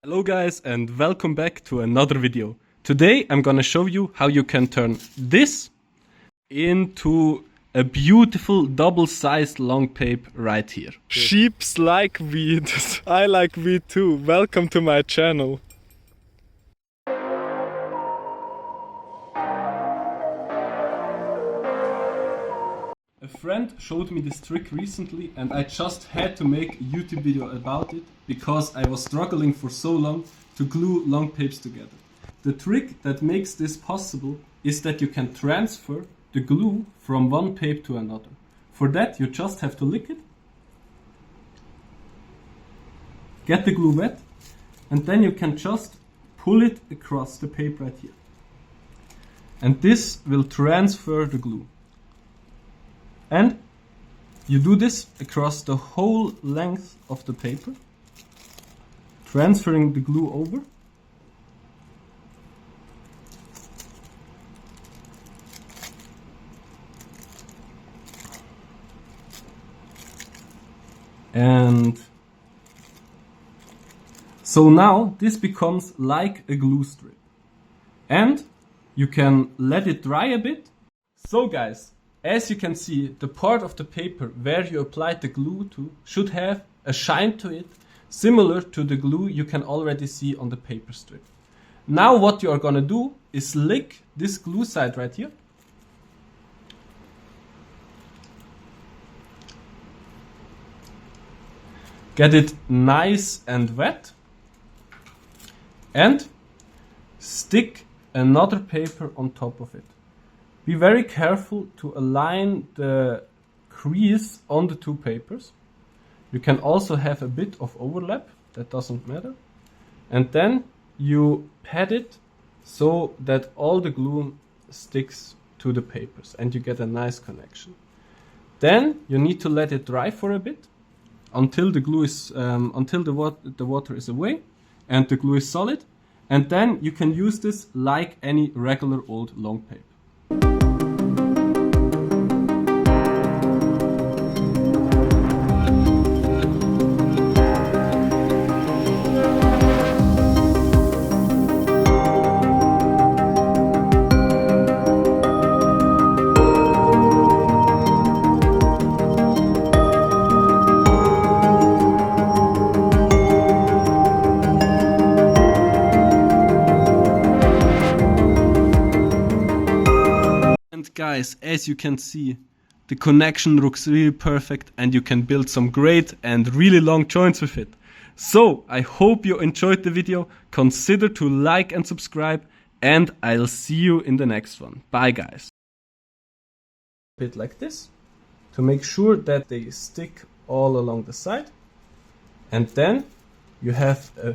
Hello guys and welcome back to another video. Today I'm gonna show you how you can turn this into a beautiful double-sized long pape right here. Sheeps like weed. I like weed too. Welcome to my channel. A friend showed me this trick recently and I just had to make a YouTube video about it because I was struggling for so long to glue long papes together. The trick that makes this possible is that you can transfer the glue from one pape to another. For that you just have to lick it, get the glue wet, and then you can just pull it across the pape right here. And this will transfer the glue. And you do this across the whole length of the paper, transferring the glue over. And so now this becomes like a glue strip. And you can let it dry a bit. So guys, as you can see, the part of the paper where you applied the glue to should have a shine to it, similar to the glue you can already see on the paper strip. Now what you are gonna do is lick this glue side right here. Get it nice and wet. And stick another paper on top of it. Be very careful to align the crease on the two papers. You can also have a bit of overlap, that doesn't matter. And then you pat it so that all the glue sticks to the papers and you get a nice connection. Then you need to let it dry for a bit until the glue is until the water is away and the glue is solid. And then you can use this like any regular old long pape. And guys, as you can see, the connection looks really perfect and you can build some great and really long joints with it. So, I hope you enjoyed the video. Consider to like and subscribe and I'll see you in the next one. Bye guys. A bit like this to make sure that they stick all along the side. And then you have a